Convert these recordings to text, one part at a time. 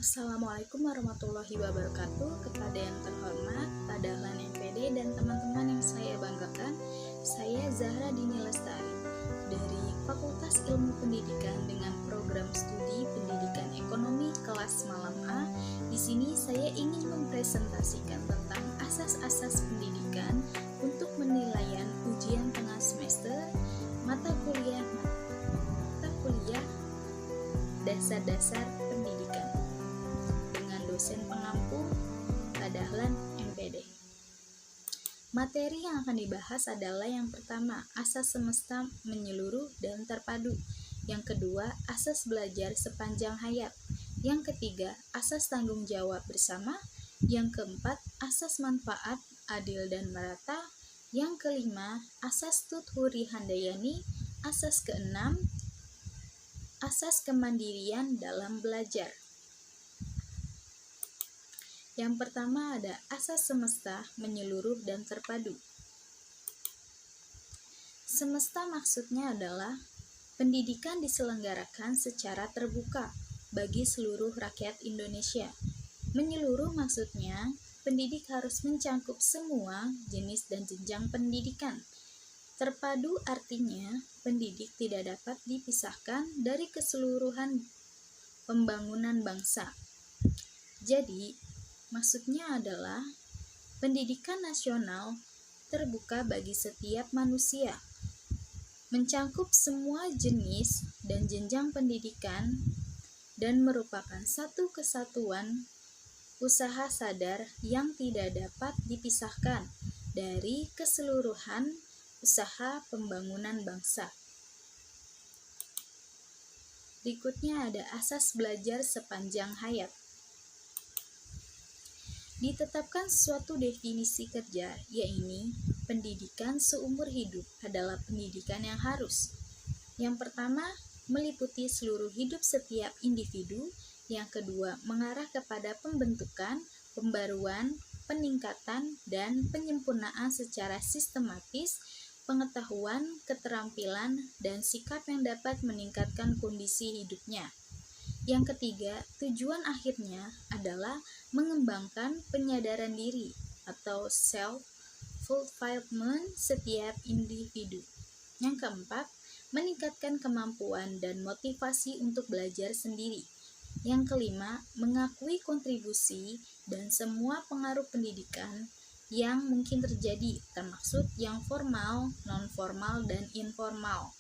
Assalamualaikum warahmatullahi wabarakatuh. Kepada yang terhormat, Pak Dahlan MPD dan teman-teman yang saya banggakan, saya Zahra Dini Lestari dari Fakultas Ilmu Pendidikan dengan program studi Pendidikan Ekonomi kelas malam A. Di sini saya ingin mempresentasikan tentang asas-asas pendidikan untuk penilaian ujian tengah semester, mata kuliah dasar-dasar pendidikan. Dosen pengampu Pak Dahlan MPD. Materi yang akan dibahas adalah yang pertama, asas semesta menyeluruh dan terpadu. Yang kedua, asas belajar sepanjang hayat. Yang ketiga, asas tanggung jawab bersama. Yang keempat, asas manfaat adil dan merata. Yang kelima, asas Tuthuri Handayani. Asas keenam, asas kemandirian dalam belajar. Yang pertama ada asas semesta menyeluruh dan terpadu. Semesta maksudnya adalah pendidikan diselenggarakan secara terbuka bagi seluruh rakyat Indonesia. Menyeluruh maksudnya pendidik harus mencangkup semua jenis dan jenjang pendidikan. Terpadu artinya pendidik tidak dapat dipisahkan dari keseluruhan pembangunan bangsa. Jadi, maksudnya adalah pendidikan nasional terbuka bagi setiap manusia, mencangkup semua jenis dan jenjang pendidikan, dan merupakan satu kesatuan usaha sadar yang tidak dapat dipisahkan dari keseluruhan usaha pembangunan bangsa. Berikutnya ada asas belajar sepanjang hayat. Ditetapkan suatu definisi kerja, yaitu pendidikan seumur hidup adalah pendidikan yang harus. Yang pertama, meliputi seluruh hidup setiap individu. Yang kedua, mengarah kepada pembentukan, pembaruan, peningkatan, dan penyempurnaan secara sistematis pengetahuan, keterampilan, dan sikap yang dapat meningkatkan kondisi hidupnya. Yang ketiga, tujuan akhirnya adalah mengembangkan penyadaran diri atau self-fulfillment setiap individu. Yang keempat, meningkatkan kemampuan dan motivasi untuk belajar sendiri. Yang kelima, mengakui kontribusi dan semua pengaruh pendidikan yang mungkin terjadi, termasuk yang formal, non-formal, dan informal.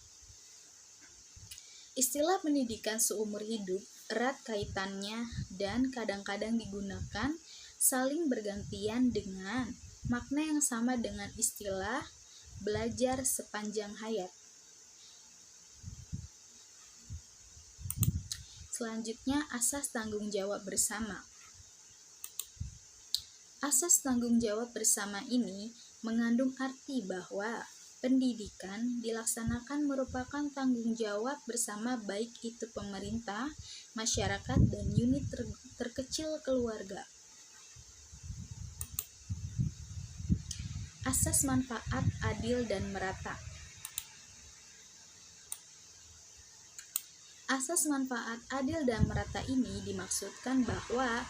Istilah pendidikan seumur hidup erat kaitannya dan kadang-kadang digunakan saling bergantian dengan makna yang sama dengan istilah belajar sepanjang hayat. Selanjutnya, asas tanggung jawab bersama. Asas tanggung jawab bersama ini mengandung arti bahwa pendidikan dilaksanakan merupakan tanggung jawab bersama baik itu pemerintah, masyarakat, dan unit terkecil keluarga. Asas manfaat adil dan merata. Asas manfaat adil dan merata ini dimaksudkan bahwa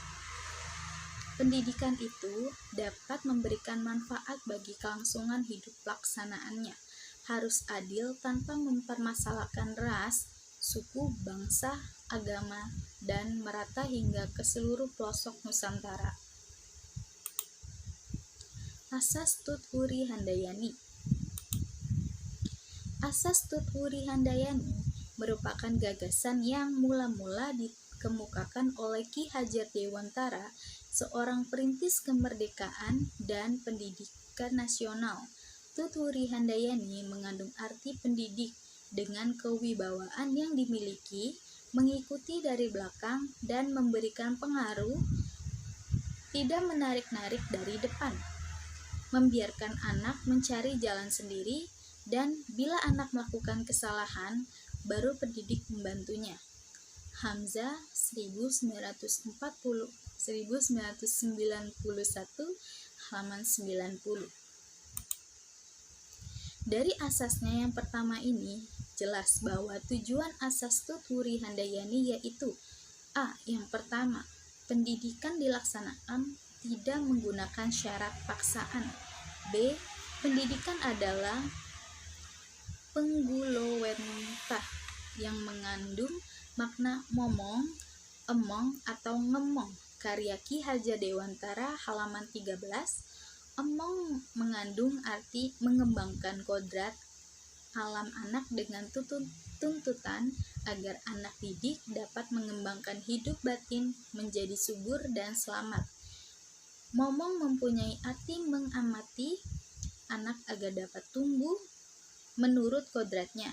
pendidikan itu dapat memberikan manfaat bagi kelangsungan hidup pelaksanaannya, harus adil tanpa mempermasalahkan ras, suku, bangsa, agama, dan merata hingga ke seluruh pelosok Nusantara. Asas Tuthuri Handayani. Asas Tuthuri Handayani merupakan gagasan yang mula-mula dikemukakan oleh Ki Hajar Dewantara, seorang perintis kemerdekaan dan pendidikan nasional. Tuthuri Handayani mengandung arti pendidik dengan kewibawaan yang dimiliki, mengikuti dari belakang dan memberikan pengaruh, tidak menarik-narik dari depan, membiarkan anak mencari jalan sendiri, dan bila anak melakukan kesalahan, baru pendidik membantunya. Hamzah 1991 halaman 90. Dari asasnya yang pertama ini jelas bahwa tujuan asas Tuthuri Handayani yaitu A. Yang pertama, Pendidikan dilaksanakan tidak menggunakan syarat paksaan. B. Pendidikan adalah penggulowentah yang mengandung makna momong, emong, atau ngemong. Karya Ki Hajar Dewantara halaman 13. Emong mengandung arti mengembangkan kodrat alam anak dengan tuntutan agar anak didik dapat mengembangkan hidup batin menjadi subur dan selamat. Momong mempunyai arti mengamati anak agar dapat tumbuh menurut kodratnya.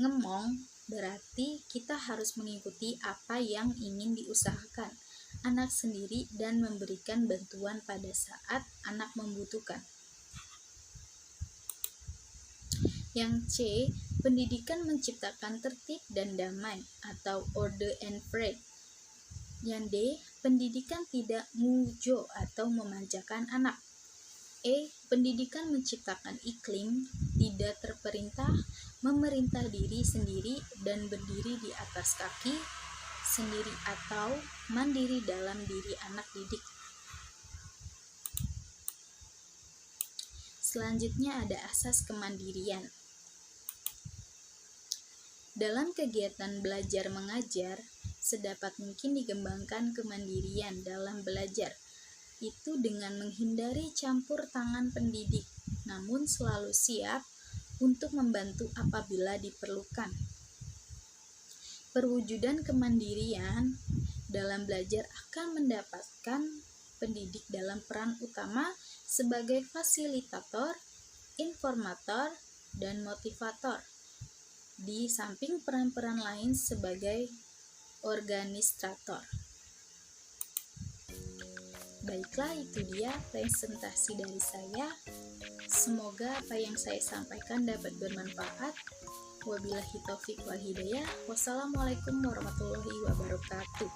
Ngemong berarti kita harus mengikuti apa yang ingin diusahakan anak sendiri dan memberikan bantuan pada saat anak membutuhkan. Yang C. Pendidikan menciptakan tertib dan damai atau order and pride. Yang D. Pendidikan tidak mujo atau memanjakan anak. E. Pendidikan menciptakan iklim tidak terperintah, memerintah diri sendiri dan berdiri di atas kaki sendiri atau mandiri dalam diri anak didik. Selanjutnya ada asas kemandirian. Dalam kegiatan belajar mengajar, sedapat mungkin dikembangkan kemandirian dalam belajar, itu dengan menghindari campur tangan pendidik, namun selalu siap untuk membantu apabila diperlukan. Perwujudan kemandirian dalam belajar akan mendapatkan pendidik dalam peran utama sebagai fasilitator, informator, dan motivator, di samping peran-peran lain sebagai organisator. Baiklah, itu dia presentasi dari saya. Semoga apa yang saya sampaikan dapat bermanfaat. Wabillahi taufik wal hidayah. Wassalamualaikum warahmatullahi wabarakatuh.